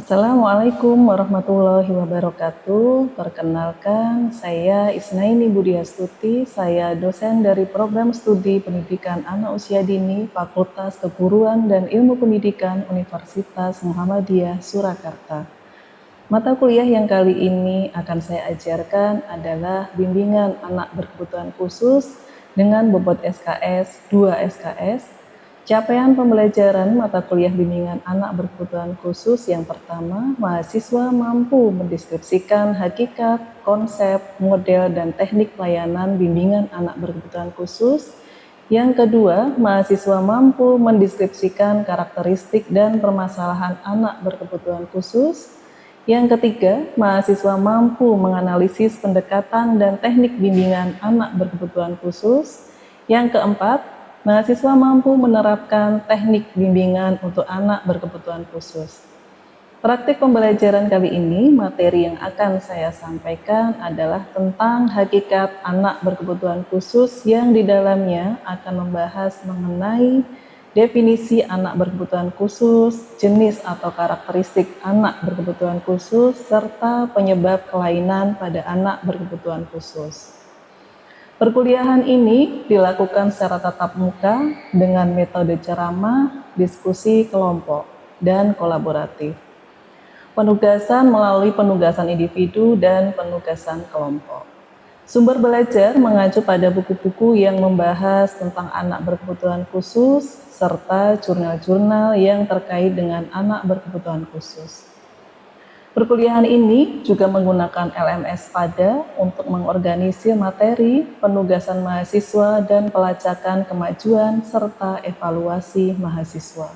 Assalamualaikum warahmatullahi wabarakatuh. Perkenalkan, saya Isnaini Budiastuti. Saya dosen dari Program Studi Pendidikan Anak Usia Dini Fakultas Keguruan dan Ilmu Pendidikan Universitas Muhammadiyah Surakarta. Mata kuliah yang kali ini akan saya ajarkan adalah bimbingan anak berkebutuhan khusus dengan bobot SKS 2 SKS. Capaian pembelajaran mata kuliah bimbingan anak berkebutuhan khusus yang pertama, mahasiswa mampu mendeskripsikan hakikat, konsep, model, dan teknik pelayanan bimbingan anak berkebutuhan khusus. Yang kedua, mahasiswa mampu mendeskripsikan karakteristik dan permasalahan anak berkebutuhan khusus. Yang ketiga, mahasiswa mampu menganalisis pendekatan dan teknik bimbingan anak berkebutuhan khusus. Yang keempat, mahasiswa mampu menerapkan teknik bimbingan untuk anak berkebutuhan khusus. Praktik pembelajaran kali ini, materi yang akan saya sampaikan adalah tentang hakikat anak berkebutuhan khusus yang di dalamnya akan membahas mengenai definisi anak berkebutuhan khusus, jenis atau karakteristik anak berkebutuhan khusus, serta penyebab kelainan pada anak berkebutuhan khusus. Perkuliahan ini dilakukan secara tatap muka dengan metode ceramah, diskusi kelompok, dan kolaboratif. Penugasan melalui penugasan individu dan penugasan kelompok. Sumber belajar mengacu pada buku-buku yang membahas tentang anak berkebutuhan khusus, serta jurnal-jurnal yang terkait dengan anak berkebutuhan khusus. Perkuliahan ini juga menggunakan LMS Pada untuk mengorganisir materi, penugasan mahasiswa, dan pelacakan kemajuan serta evaluasi mahasiswa.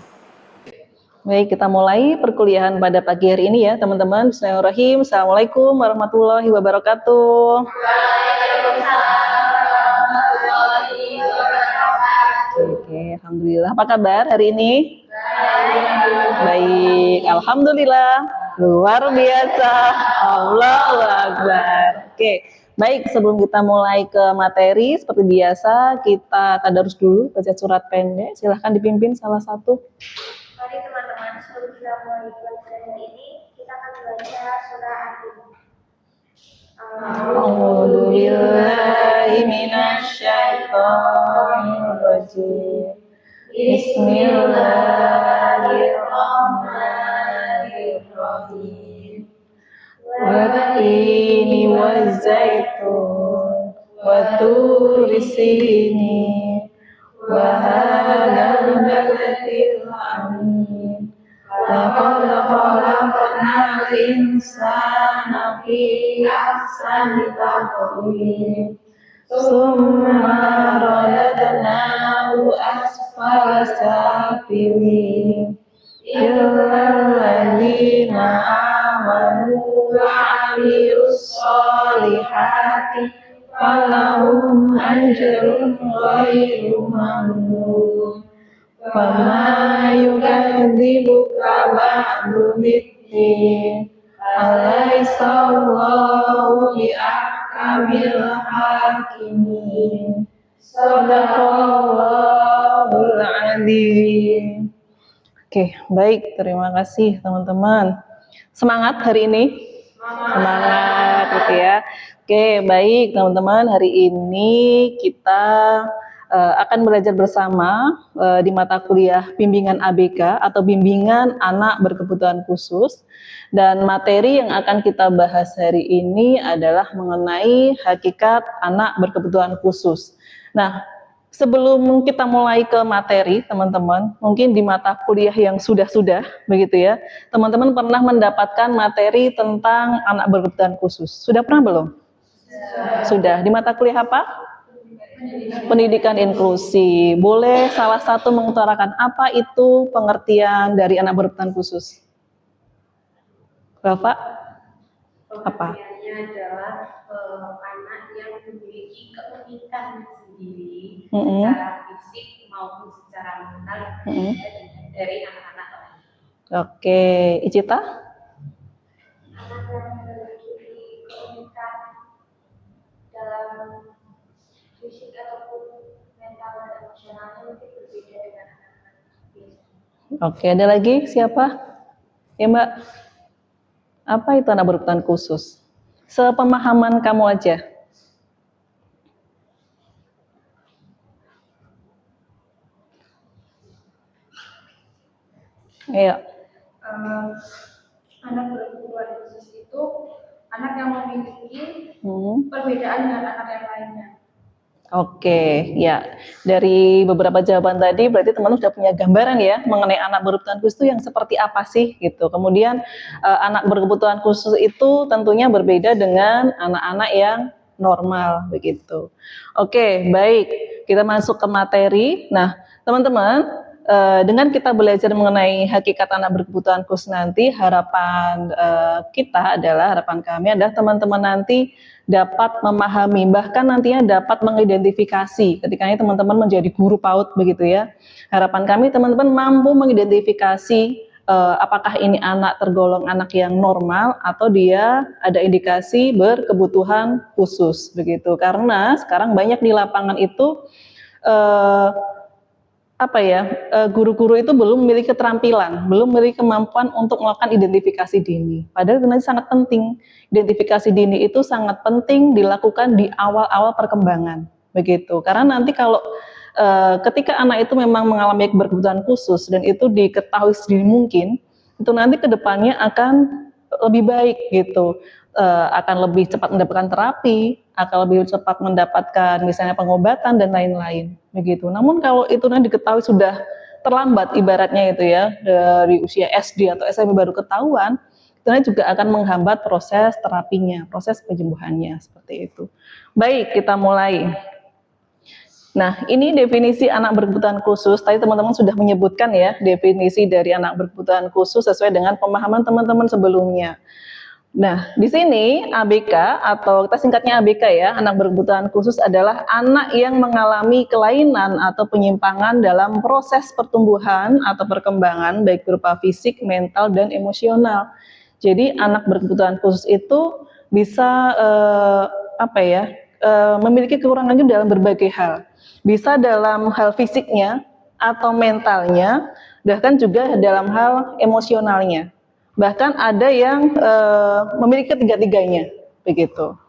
Baik, kita mulai perkuliahan pada pagi hari ini ya teman-teman. Bismillahirrahmanirrahim. Assalamualaikum warahmatullahi wabarakatuh. Oke, alhamdulillah. Apa kabar hari ini? Baik, alhamdulillah. Luar biasa. Allahu Akbar. Oke, baik, sebelum kita mulai ke materi, seperti biasa kita tadarus dulu, baca surat pendek. Silahkan dipimpin salah satu. Mari teman-teman, sebelum kita mulai pelajaran ini, kita akan membaca surah Al-Baqarah. A'udzu billahi minasyaitonir rajim. Bismillahirrahmanirrahim. Wat-tini waz-zaitun wa turi sinin wa hadzal baladil amin. Laqad khalaqnal insana fi ahsani taqwim. Summa radadnahu asfala safilin. Illal ladzina amanu wa 'amilus sholihati falahum ajrun ghairu mamnun. Fama yukadzibuka ba'du biddin. Alaysa Allahu bi'ahkamil hakimin. Shadaqallahul adzim. Oke, baik, terima kasih teman-teman. Semangat hari ini? Semangat gitu ya. Oke, baik teman-teman, hari ini kita akan belajar bersama di mata kuliah bimbingan ABK atau bimbingan anak berkebutuhan khusus. Dan materi yang akan kita bahas hari ini adalah mengenai hakikat anak berkebutuhan khusus. Nah, sebelum kita mulai ke materi, teman-teman, mungkin di mata kuliah yang sudah-sudah, begitu ya, teman-teman pernah mendapatkan materi tentang anak berkebutuhan khusus. Sudah pernah belum? Sudah. Di mata kuliah apa? Pendidikan inklusi. Boleh salah satu mengutarakan apa itu pengertian dari anak berkebutuhan khusus? Bapak? Apa? Pengertiannya adalah anak yang memiliki keunikan sendiri secara fisik maupun secara mental dari anak-anak lain. Oke, Icita? Anak yang memiliki keunikan dalam fisik ataupun mental dan emosionalnya mungkin berbeda dengan anak-anak biasa. Oke, ada lagi siapa? Ya Mbak? Apa itu anak berkebutuhan khusus? Sepemahaman kamu aja. Ayo. Anak berkebutuhan khusus itu anak yang memiliki perbedaan dengan anak yang lainnya. Oke, ya. Dari beberapa jawaban tadi berarti teman-teman sudah punya gambaran ya mengenai anak berkebutuhan khusus itu yang seperti apa sih gitu. Kemudian anak berkebutuhan khusus itu tentunya berbeda dengan anak-anak yang normal begitu. Oke, baik. Kita masuk ke materi. Nah, teman-teman, dengan kita belajar mengenai hakikat anak berkebutuhan khusus nanti, harapan kita adalah, harapan kami adalah teman-teman nanti dapat memahami, bahkan nantinya dapat mengidentifikasi ketika ini teman-teman menjadi guru PAUD begitu ya. Harapan kami teman-teman mampu mengidentifikasi apakah ini anak tergolong anak yang normal atau dia ada indikasi berkebutuhan khusus begitu. Karena sekarang banyak di lapangan itu guru-guru itu belum memiliki keterampilan, belum memiliki kemampuan untuk melakukan identifikasi dini. Padahal itu sangat penting. Identifikasi dini itu sangat penting dilakukan di awal-awal perkembangan, begitu. Karena nanti kalau ketika anak itu memang mengalami berkebutuhan khusus dan itu diketahui sedini mungkin, itu nanti kedepannya akan lebih baik gitu. Akan lebih cepat mendapatkan terapi, akan lebih cepat mendapatkan misalnya pengobatan dan lain-lain begitu. Namun kalau itu nanti diketahui sudah terlambat ibaratnya itu ya, dari usia SD atau SMP baru ketahuan, itu nanti juga akan menghambat proses terapinya, proses penyembuhannya seperti itu. Baik, kita mulai. Nah, ini definisi anak berkebutuhan khusus. Tadi teman-teman sudah menyebutkan ya definisi dari anak berkebutuhan khusus sesuai dengan pemahaman teman-teman sebelumnya. Nah, di sini ABK atau kita singkatnya ABK ya, anak berkebutuhan khusus adalah anak yang mengalami kelainan atau penyimpangan dalam proses pertumbuhan atau perkembangan baik berupa fisik, mental, dan emosional. Jadi anak berkebutuhan khusus itu bisa memiliki kekurangan juga dalam berbagai hal. Bisa dalam hal fisiknya atau mentalnya, bahkan juga dalam hal emosionalnya. Bahkan ada yang memiliki ketiga-tiganya, begitu.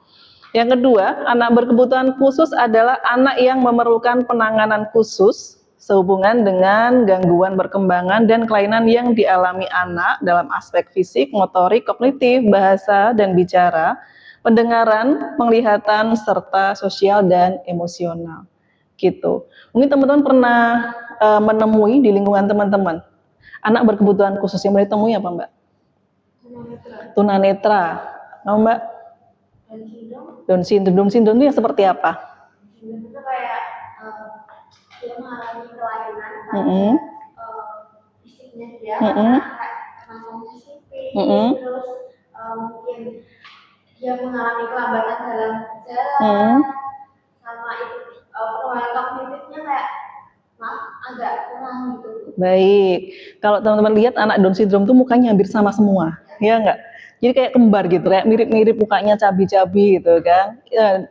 Yang kedua, anak berkebutuhan khusus adalah anak yang memerlukan penanganan khusus sehubungan dengan gangguan perkembangan dan kelainan yang dialami anak dalam aspek fisik, motorik, kognitif, bahasa dan bicara, pendengaran, penglihatan, serta sosial dan emosional. Gitu. Mungkin teman-teman pernah menemui di lingkungan teman-teman anak berkebutuhan khusus yang boleh ditemui apa, Mbak? Tunanetra. Nah, Mbak? Down syndrome. Down syndrome itu yang seperti apa? Itu kayak dia mengalami kelainan fisiknya dia rasanya sipit, terus mungkin dia mengalami kelambatan dalam jalan, sama itu perkembangan kognitifnya kayak agak kurang gitu. Baik, kalau teman-teman lihat anak Down syndrome itu mukanya hampir sama semua, ya enggak? Jadi kayak kembar gitu, kayak mirip-mirip mukanya cabi-cabi gitu kan.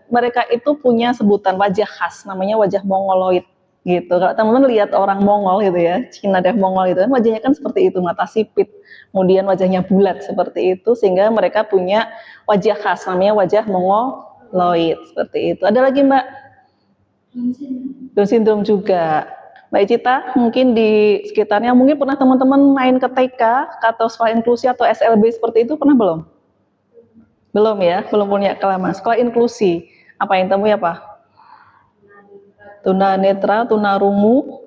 Mereka itu punya sebutan wajah khas, namanya wajah mongoloid gitu. Kalau teman-teman lihat orang Mongol gitu ya, Cina dan Mongol itu kan wajahnya kan seperti itu, mata sipit, kemudian wajahnya bulat seperti itu, sehingga mereka punya wajah khas, namanya wajah mongoloid seperti itu. Ada lagi Mbak? Down syndrome juga. Mbak Cita, mungkin di sekitarnya mungkin pernah teman-teman main ke TK atau sekolah inklusi atau SLB seperti itu, pernah belum? Belum ya, belum punya pengalaman. Sekolah inklusi, apa yang temui apa? Tunanetra, tunarungu,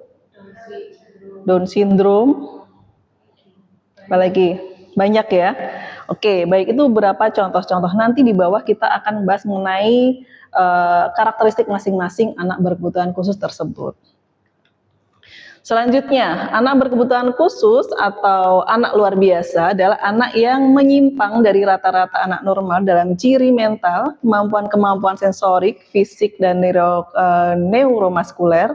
Down syndrome, apa lagi? Banyak ya. Oke, baik, itu beberapa contoh-contoh. Nanti di bawah kita akan membahas mengenai karakteristik masing-masing anak berkebutuhan khusus tersebut. Selanjutnya, anak berkebutuhan khusus atau anak luar biasa adalah anak yang menyimpang dari rata-rata anak normal dalam ciri mental, kemampuan-kemampuan sensorik, fisik, dan neuromuskuler,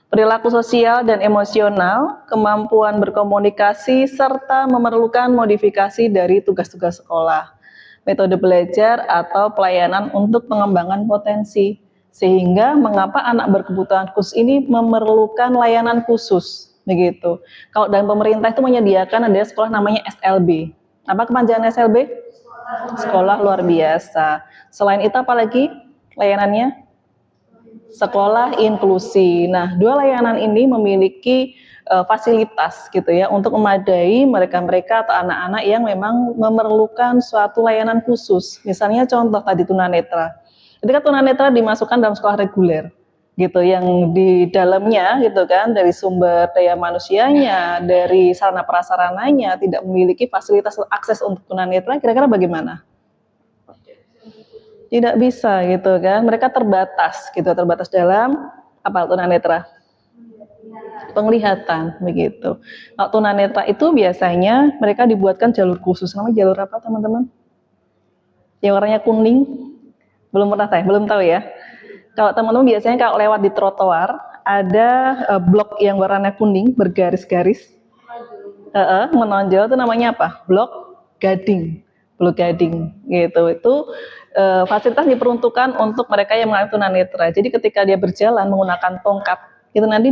perilaku sosial dan emosional, kemampuan berkomunikasi, serta memerlukan modifikasi dari tugas-tugas sekolah, metode belajar, atau pelayanan untuk pengembangan potensi. Sehingga mengapa anak berkebutuhan khusus ini memerlukan layanan khusus, begitu. Kalau dalam pemerintah itu menyediakan ada sekolah namanya SLB. Apa kepanjangan SLB? Sekolah luar biasa. Selain itu apa lagi layanannya? Sekolah inklusi. Nah, dua layanan ini memiliki fasilitas gitu ya untuk memadai mereka-mereka atau anak-anak yang memang memerlukan suatu layanan khusus. Misalnya contoh tadi tunanetra. Ketika tunanetra dimasukkan dalam sekolah reguler gitu yang di dalamnya gitu kan dari sumber daya manusianya, dari sarana prasarananya tidak memiliki fasilitas akses untuk tunanetra, kira-kira bagaimana? Tidak bisa gitu kan, mereka terbatas gitu, terbatas dalam apa tunanetra? Penglihatan begitu. Kalau tunanetra itu biasanya mereka dibuatkan jalur khusus, namanya jalur apa teman-teman? Yang warnanya kuning? Belum pernah saya, belum tahu ya. Kalau teman-teman biasanya kalau lewat di trotoar ada blok yang warnanya kuning bergaris-garis menonjol itu namanya apa? Blok gading. Blok gading gitu. Itu fasilitas diperuntukkan untuk mereka yang mengalami tunanetra. Jadi ketika dia berjalan menggunakan tongkat, itu nanti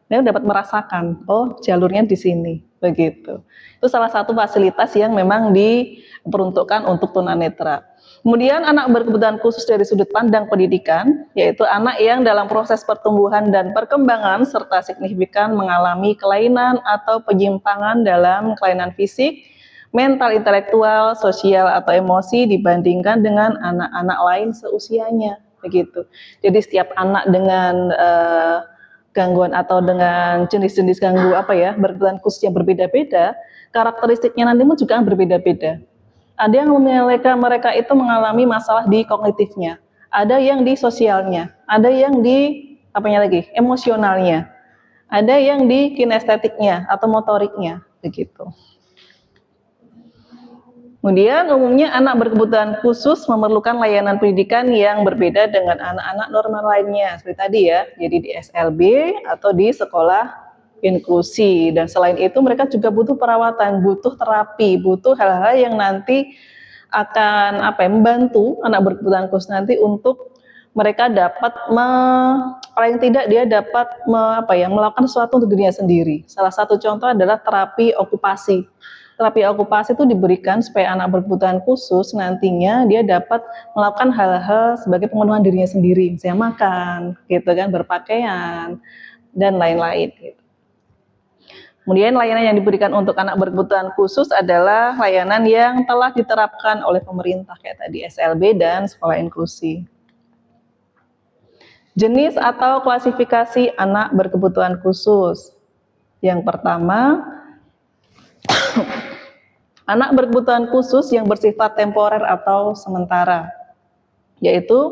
dia dapat merasakan, oh jalurnya di sini, begitu. Itu salah satu fasilitas yang memang diperuntukkan untuk tunanetra. Kemudian anak berkebutuhan khusus dari sudut pandang pendidikan, yaitu anak yang dalam proses pertumbuhan dan perkembangan serta signifikan mengalami kelainan atau penyimpangan dalam kelainan fisik, mental, intelektual, sosial atau emosi dibandingkan dengan anak-anak lain seusianya, begitu. Jadi setiap anak dengan gangguan atau dengan jenis-jenis gangguan berkebutuhan khusus yang berbeda-beda, karakteristiknya nanti pun juga berbeda-beda. Ada yang mereka itu mengalami masalah di kognitifnya, ada yang di sosialnya, ada yang di emosionalnya, ada yang di kinestetiknya atau motoriknya, begitu. Kemudian umumnya anak berkebutuhan khusus memerlukan layanan pendidikan yang berbeda dengan anak-anak normal lainnya, seperti tadi ya, jadi di SLB atau di sekolah inklusi. Dan selain itu mereka juga butuh perawatan, butuh terapi, butuh hal-hal yang nanti akan membantu anak berkebutuhan khusus nanti untuk mereka dapat paling tidak dia dapat melakukan sesuatu untuk dirinya sendiri. Salah satu contoh adalah terapi okupasi. Terapi okupasi itu diberikan supaya anak berkebutuhan khusus nantinya dia dapat melakukan hal-hal sebagai pemenuhan dirinya sendiri, misalnya makan, gitu kan, berpakaian dan lain-lain. Gitu. Kemudian layanan yang diberikan untuk anak berkebutuhan khusus adalah layanan yang telah diterapkan oleh pemerintah kayak tadi SLB dan sekolah inklusi. Jenis atau klasifikasi anak berkebutuhan khusus. Yang pertama, anak berkebutuhan khusus yang bersifat temporer atau sementara, yaitu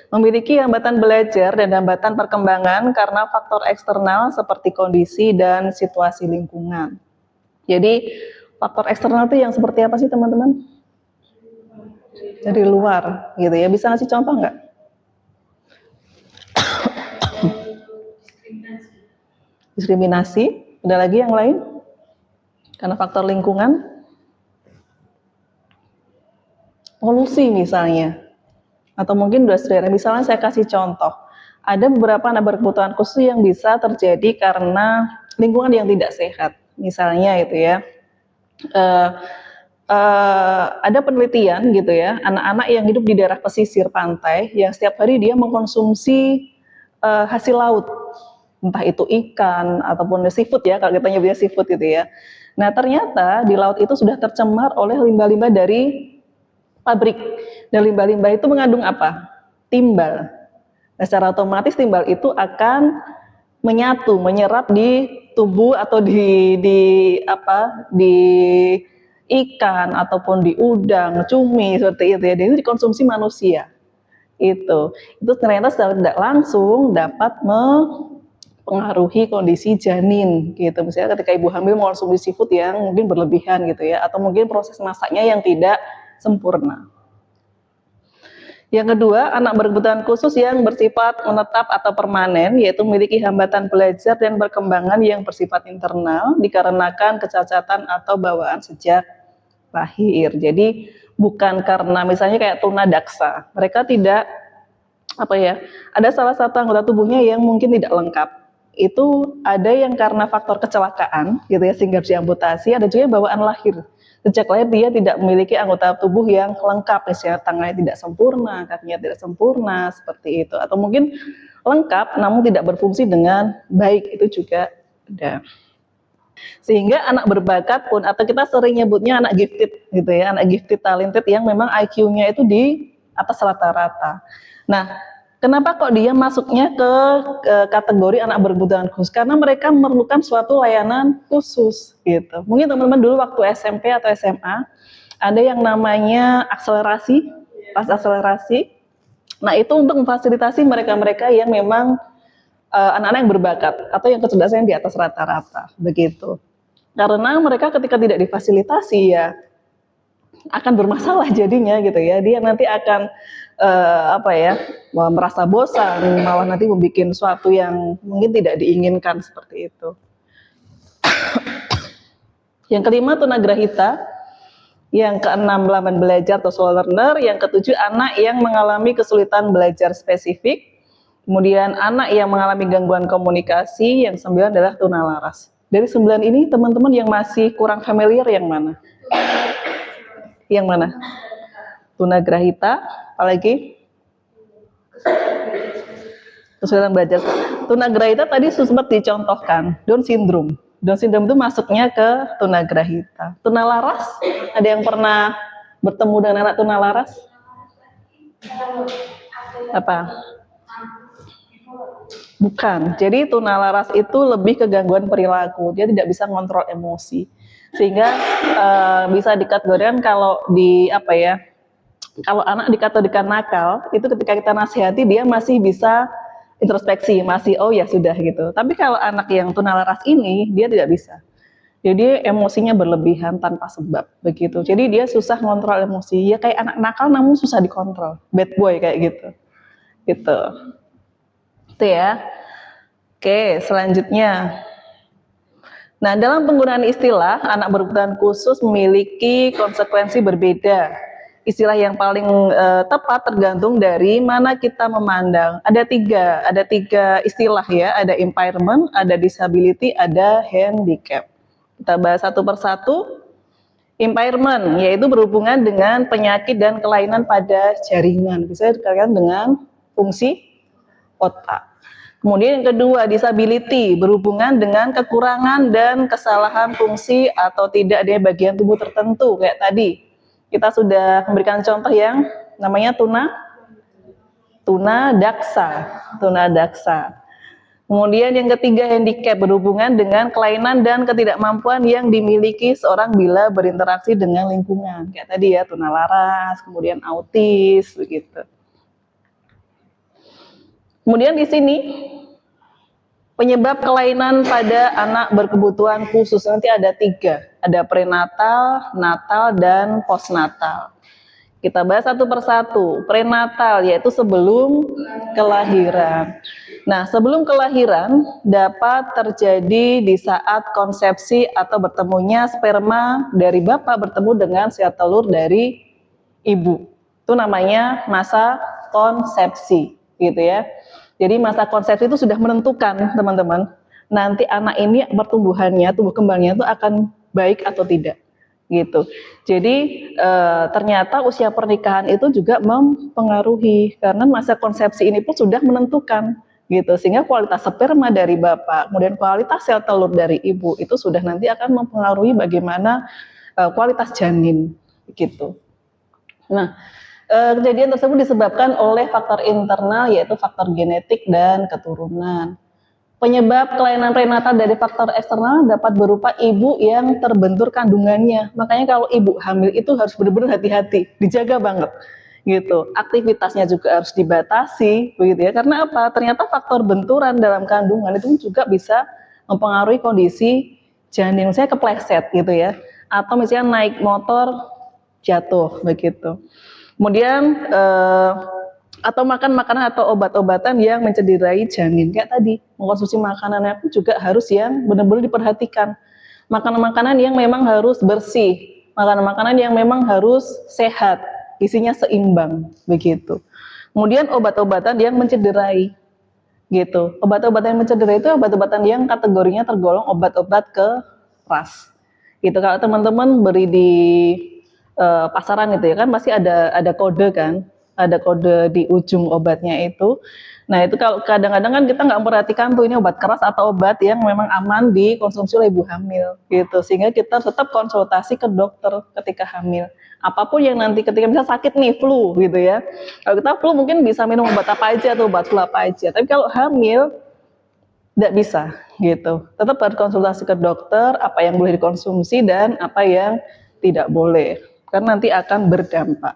memiliki hambatan belajar dan hambatan perkembangan karena faktor eksternal seperti kondisi dan situasi lingkungan. Jadi faktor eksternal itu yang seperti apa sih teman-teman? Dari luar gitu ya, bisa ngasih contoh nggak? Diskriminasi, ada lagi yang lain? Karena faktor lingkungan, polusi misalnya, atau mungkin saudara. Misalnya saya kasih contoh, ada beberapa anak berkebutuhan khusus yang bisa terjadi karena lingkungan yang tidak sehat. Misalnya itu ya, ada penelitian gitu ya, anak-anak yang hidup di daerah pesisir pantai yang setiap hari dia mengkonsumsi hasil laut, entah itu ikan ataupun seafood ya, kalau kita nyebutnya seafood gitu ya. Nah ternyata di laut itu sudah tercemar oleh limbah-limbah dari pabrik, dan limbah-limbah itu mengandung apa? Timbal. Nah, secara otomatis timbal itu akan menyerap di tubuh atau di ikan ataupun di udang, cumi seperti itu ya. Dan itu dikonsumsi manusia. Itu ternyata secara tidak langsung dapat mempengaruhi kondisi janin gitu. Misalnya ketika ibu hamil mengonsumsi seafood yang mungkin berlebihan gitu ya, atau mungkin proses masaknya yang tidak sempurna. Yang kedua, anak berkebutuhan khusus yang bersifat menetap atau permanen, yaitu memiliki hambatan belajar dan perkembangan yang bersifat internal dikarenakan kecacatan atau bawaan sejak lahir. Jadi bukan karena misalnya kayak tunadaksa, mereka tidak ada salah satu anggota tubuhnya yang mungkin tidak lengkap. Itu ada yang karena faktor kecelakaan gitu ya sehingga harus diamputasi, ada juga yang bawaan lahir. Sejak lahir dia tidak memiliki anggota tubuh yang lengkap, misalnya tangannya tidak sempurna, kakinya tidak sempurna, seperti itu. Atau mungkin lengkap namun tidak berfungsi dengan baik, itu juga ada. Sehingga anak berbakat pun, atau kita sering nyebutnya anak gifted gitu ya, anak gifted talented yang memang IQ-nya itu di atas rata-rata. Nah, kenapa kok dia masuknya ke kategori anak berkebutuhan khusus? Karena mereka memerlukan suatu layanan khusus gitu. Mungkin teman-teman dulu waktu SMP atau SMA ada yang namanya akselerasi, pas akselerasi. Nah, itu untuk memfasilitasi mereka-mereka yang memang anak-anak yang berbakat atau yang kecerdasan di atas rata-rata begitu. Karena mereka ketika tidak difasilitasi ya akan bermasalah jadinya gitu ya. Dia nanti akan merasa bosan, malah nanti membuat sesuatu yang mungkin tidak diinginkan seperti itu. Yang kelima tunagrahita, yang keenam lamban belajar atau slow learner, yang ketujuh anak yang mengalami kesulitan belajar spesifik. Kemudian anak yang mengalami gangguan komunikasi, yang 9 adalah tunalaras. Dari 9 ini teman-teman yang masih kurang familiar yang mana? Yang mana? Tunagrahita, apalagi? Kesulitan belajar. Tunagrahita tadi sempat dicontohkan, Down syndrome. Down syndrome itu masuknya ke tunagrahita. Tunalaras, ada yang pernah bertemu dengan anak tunalaras? Apa? Bukan. Jadi tunalaras itu lebih ke gangguan perilaku. Dia tidak bisa mengontrol emosi. Sehingga bisa dikategorikan kalau kalau anak dikategorikan nakal, itu ketika kita nasihati dia masih bisa introspeksi, masih oh ya sudah gitu. Tapi kalau anak yang tunalaras ini dia tidak bisa. Jadi emosinya berlebihan tanpa sebab begitu. Jadi dia susah mengontrol emosi. Ya kayak anak nakal namun susah dikontrol. Bad boy kayak gitu. Gitu. Itu ya. Oke, selanjutnya. Nah, dalam penggunaan istilah, anak berkebutuhan khusus memiliki konsekuensi berbeda. Istilah yang paling tepat tergantung dari mana kita memandang. Ada tiga istilah ya. Ada impairment, ada disability, ada handicap. Kita bahas satu persatu. Impairment, yaitu berhubungan dengan penyakit dan kelainan pada jaringan. Bisa dikaitkan dengan fungsi otak. Kemudian yang kedua, disability, berhubungan dengan kekurangan dan kesalahan fungsi atau tidak ada bagian tubuh tertentu. Kayak tadi, kita sudah memberikan contoh yang namanya tunadaksa. Kemudian yang ketiga, handicap, berhubungan dengan kelainan dan ketidakmampuan yang dimiliki seorang bila berinteraksi dengan lingkungan. Kayak tadi ya, tunalaras, kemudian autis, begitu. Kemudian di sini penyebab kelainan pada anak berkebutuhan khusus nanti ada 3, ada prenatal, natal, dan postnatal. Kita bahas satu persatu. Prenatal yaitu sebelum kelahiran. Nah, sebelum kelahiran dapat terjadi di saat konsepsi atau bertemunya sperma dari bapak bertemu dengan sel telur dari ibu. Itu namanya masa konsepsi, gitu ya. Jadi masa konsepsi itu sudah menentukan teman-teman, nanti anak ini pertumbuhannya, tumbuh kembangnya itu akan baik atau tidak, gitu. Jadi ternyata usia pernikahan itu juga mempengaruhi karena masa konsepsi ini pun sudah menentukan, gitu. Sehingga kualitas sperma dari bapak, kemudian kualitas sel telur dari ibu itu sudah nanti akan mempengaruhi bagaimana kualitas janin, gitu. Nah. Kejadian tersebut disebabkan oleh faktor internal yaitu faktor genetik dan keturunan. Penyebab kelainan prenatal dari faktor eksternal dapat berupa ibu yang terbentur kandungannya. Makanya kalau ibu hamil itu harus benar-benar hati-hati, dijaga banget gitu. Aktivitasnya juga harus dibatasi begitu ya. Karena apa? Ternyata faktor benturan dalam kandungan itu juga bisa mempengaruhi kondisi janin. Misalnya kepleset gitu ya. Atau misalnya naik motor jatuh begitu. Kemudian atau makan makanan atau obat-obatan yang mencederai janin. Kayak tadi, mengkonsumsi makanannya pun juga harus yang benar-benar diperhatikan. Makanan-makanan yang memang harus bersih, makanan-makanan yang memang harus sehat, isinya seimbang, begitu. Kemudian obat-obatan yang mencederai, gitu. Obat-obatan yang mencederai itu obat-obatan yang kategorinya tergolong obat-obat keras. Gitu. Kalau teman-teman beri di pasaran itu ya kan masih ada kode kan, ada kode di ujung obatnya itu. Nah itu kalau kadang-kadang kan kita nggak memperhatikan tuh ini obat keras atau obat yang memang aman dikonsumsi oleh ibu hamil gitu, sehingga kita tetap konsultasi ke dokter ketika hamil. Apapun yang nanti ketika bisa sakit nih flu gitu ya, kalau kita flu mungkin bisa minum obat apa aja atau obat flu apa aja, tapi kalau hamil tidak bisa gitu. Tetap harus konsultasi ke dokter apa yang boleh dikonsumsi dan apa yang tidak boleh, karena nanti akan berdampak.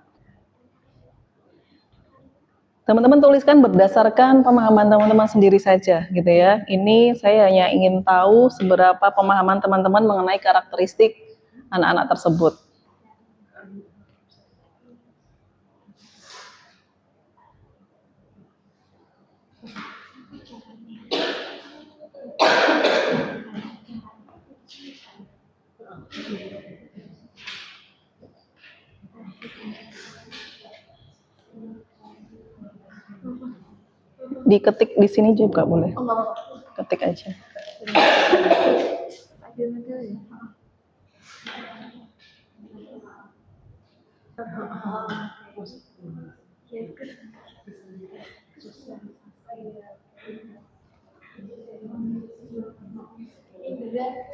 Teman-teman tuliskan berdasarkan pemahaman teman-teman sendiri saja gitu ya. Ini saya hanya ingin tahu seberapa pemahaman teman-teman mengenai karakteristik anak-anak tersebut. Diketik di sini juga boleh. Ketik aja.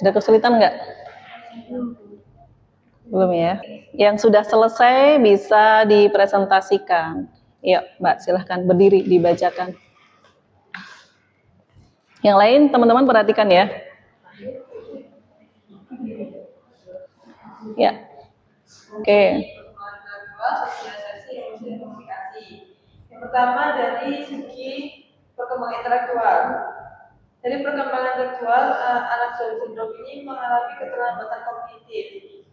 Ada kesulitan nggak? Belum ya. Yang sudah selesai bisa dipresentasikan. Yuk, Mbak, silahkan berdiri dibacakan. Yang lain teman-teman perhatikan ya. Ya. Oke. Yang pertama dari segi perkembangan intelektual. Dari perkembangan intelektual, anak Down syndrome ini mengalami keterlambatan kognitif.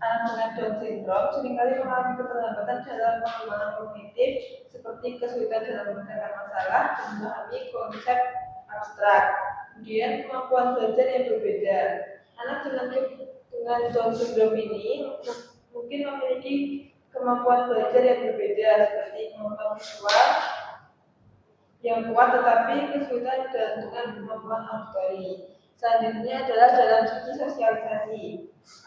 Anak dengan Down syndrome seringkali mengalami keterlambatan dalam pengembangan kognitif, seperti kesulitan dalam memecahkan masalah dan memahami konsep abstrak. Kemudian kemampuan belajar yang berbeda. Anak dengan Down syndrome ini mungkin memiliki kemampuan belajar yang berbeda, seperti kemampuan visual yang kuat tetapi kesulitan dengan kemampuan auditory. Selanjutnya adalah dalam segi sosialisasi.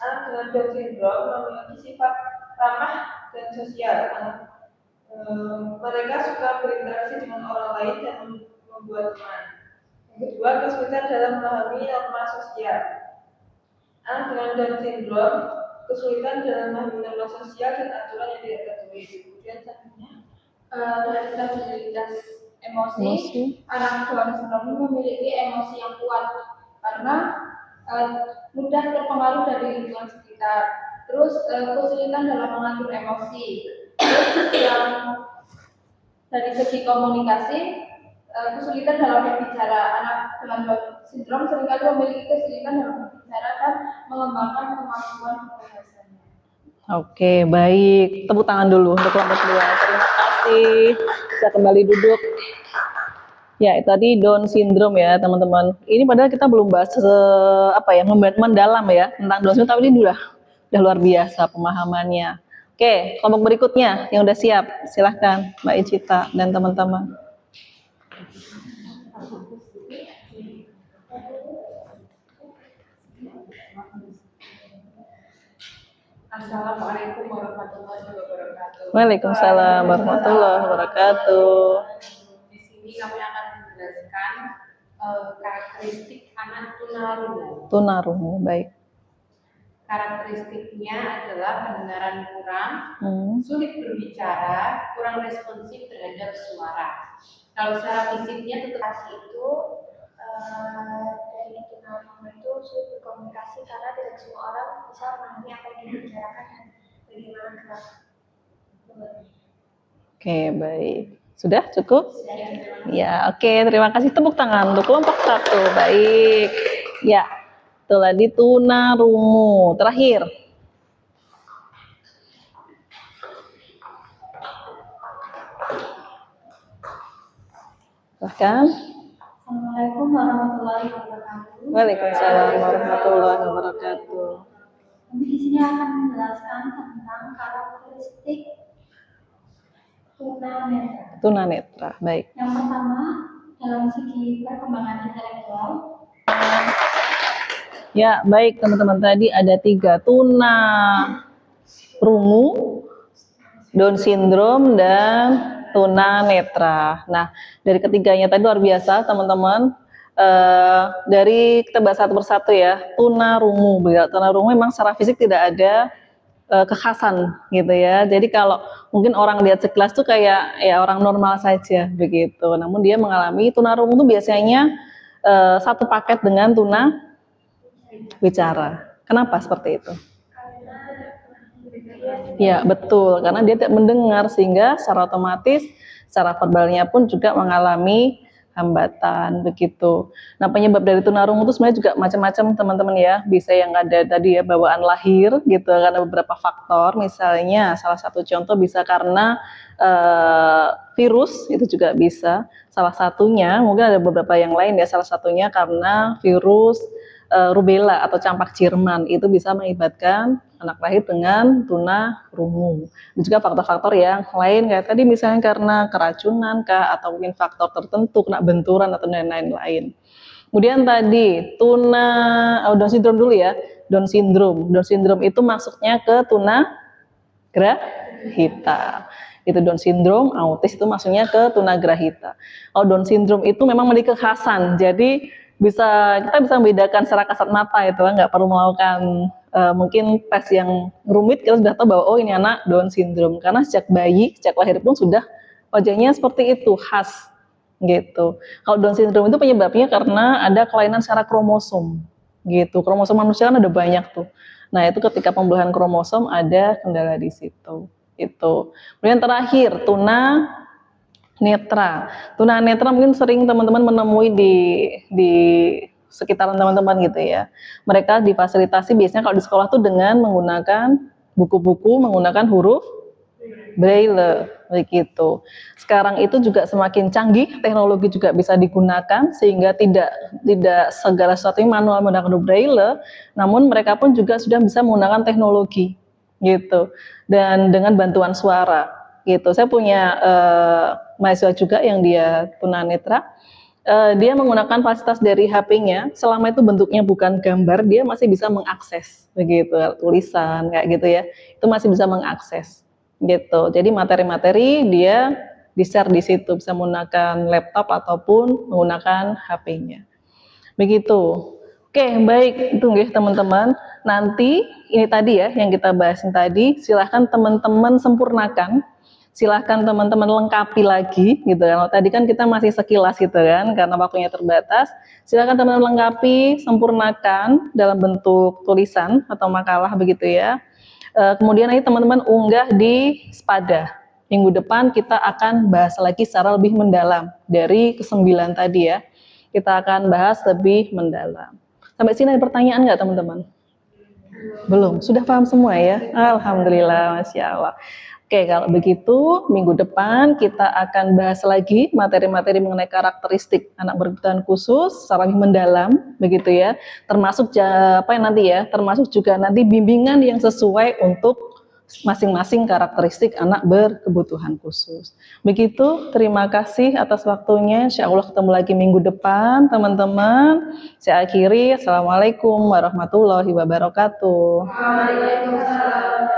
Anak dengan Down syndrome memiliki sifat ramah dan sosial. Mereka suka berinteraksi dengan orang lain dan membuat teman. Yang kedua, kesulitan dalam memahami norma sosial. Anak dengan Down syndrome kesulitan dalam memahami norma sosial dan aturan yang tidak tertulis. Kemudian selanjutnya dari stabilitas emosi. Anak Down syndrome memiliki emosi yang kuat karena mudah terpengaruh dari lingkungan sekitar. Terus kesulitan dalam mengatur emosi. Terus yang dari segi komunikasi, kesulitan dalam berbicara. Anak dengan Down syndrome seringkali memiliki kesulitan dalam berbicara dan mengembangkan kemampuan berbahasanya. Oke, baik. Tepuk tangan dulu untuk kelompok 2. Terima kasih. Bisa kembali duduk. Ya, tadi Down syndrome ya, teman-teman. Ini padahal kita belum bahas mendalam ya tentang Down syndrome, tapi ini udah luar biasa pemahamannya. Oke, kelompok berikutnya yang udah siap, silahkan Mbak Icita dan teman-teman. Assalamualaikum warahmatullahi wabarakatuh. Waalaikumsalam warahmatullahi wabarakatuh. Di sini kami akan menjelaskan karakteristik anak tunarungu. Tunarungu, baik. Karakteristiknya adalah pendengaran kurang, sulit berbicara, kurang responsif terhadap suara. Kalau secara fisiknya tetap itu dari tunarungu itu sulit berkomunikasi karena tidak semua orang bisa memahami apa yang dibicarakan dan bagaimana gerak. Oke, baik. Sudah cukup? Ya, oke. Terima kasih. Tepuk tangan untuk kelompok 1. Baik. Ya, itu tadi tunarungu. Terakhir. Silahkan. Assalamualaikum warahmatullahi wabarakatuh. Waalaikumsalam warahmatullahi wabarakatuh. Kami di sini akan menjelaskan tentang karakteristik tunanetra. Tunanetra, baik. Yang pertama, dalam segi perkembangan intelektual, Ya, baik teman-teman, tadi ada 3, tuna rungu, Down syndrome, dan tuna netra. Nah, dari ketiganya tadi luar biasa teman-teman. Dari kita bahas satu persatu ya. Tuna rungu, tuna rungu memang secara fisik tidak ada kekhasan gitu ya. Jadi kalau mungkin orang lihat sekilas tuh kayak ya orang normal saja begitu. Namun dia mengalami tuna rungu tuh biasanya satu paket dengan tuna bicara. Kenapa seperti itu? Ya, betul. Karena dia tidak mendengar sehingga secara otomatis secara verbalnya pun juga mengalami hambatan begitu. Nah, penyebab dari tunarungu itu sebenarnya juga macam-macam teman-teman ya. Bisa yang ada tadi ya bawaan lahir gitu karena beberapa faktor. Misalnya salah satu contoh bisa karena virus itu juga bisa. Salah satunya mungkin ada beberapa yang lain ya. Salah satunya karena virus rubella atau campak Jerman itu bisa mengakibatkan anak lahir dengan tuna rungu. Dan juga faktor-faktor yang lain kayak tadi misalnya karena keracunan kah atau mungkin faktor tertentu kena benturan atau lain-lain. Kemudian tadi tuna Down syndrome dulu ya. Down syndrome. Down syndrome itu maksudnya ke tuna grahita. Itu Down syndrome, autis itu maksudnya ke tunagrahita. Kalau Down syndrome itu memang memiliki kekhasan. Jadi kita bisa membedakan secara kasat mata itu, nggak perlu melakukan mungkin tes yang rumit, kita sudah tahu bahwa oh ini anak Down syndrome karena sejak bayi, sejak lahir pun sudah wajahnya seperti itu, khas gitu. Kalau Down syndrome itu penyebabnya karena ada kelainan secara kromosom gitu. Kromosom manusia kan ada banyak tuh. Nah, itu ketika pembelahan kromosom ada kendala di situ. Itu. Kemudian terakhir, tuna netra. Tuna netra mungkin sering teman-teman menemui di sekitaran teman-teman gitu ya. Mereka difasilitasi biasanya kalau di sekolah tuh dengan menggunakan buku-buku menggunakan huruf braille begitu. Sekarang itu juga semakin canggih, teknologi juga bisa digunakan sehingga tidak segala sesuatu manual menggunakan huruf braille, namun mereka pun juga sudah bisa menggunakan teknologi gitu. Dan dengan bantuan suara gitu. Saya punya mahasiswa juga yang dia tunanetra. Dia menggunakan fasilitas dari HP-nya, selama itu bentuknya bukan gambar, dia masih bisa mengakses begitu, tulisan kayak gitu ya. Itu masih bisa mengakses gitu. Jadi materi-materi dia di-share di situ, bisa menggunakan laptop ataupun menggunakan HP-nya. Begitu. Oke, baik, itu ya teman-teman. Nanti ini tadi ya yang kita bahasin tadi, silahkan teman-teman sempurnakan. Silahkan teman-teman lengkapi lagi gitu kan. Tadi kan kita masih sekilas gitu kan karena waktunya terbatas. Silahkan teman-teman lengkapi, sempurnakan dalam bentuk tulisan atau makalah begitu ya. Kemudian nanti teman-teman unggah di Spada. Minggu depan kita akan bahas lagi secara lebih mendalam dari ke-9 tadi ya. Kita akan bahas lebih mendalam. Sampai sini ada pertanyaan nggak teman-teman? Belum, sudah paham semua ya? Alhamdulillah, Masya Allah. Oke, kalau begitu minggu depan kita akan bahas lagi materi-materi mengenai karakteristik anak berkebutuhan khusus secara lebih mendalam, begitu ya. Termasuk termasuk juga nanti bimbingan yang sesuai untuk masing-masing karakteristik anak berkebutuhan khusus. Begitu, terima kasih atas waktunya. Insya Allah ketemu lagi minggu depan, teman-teman. Saya akhiri. Assalamualaikum warahmatullahi wabarakatuh. Waalaikumsalam.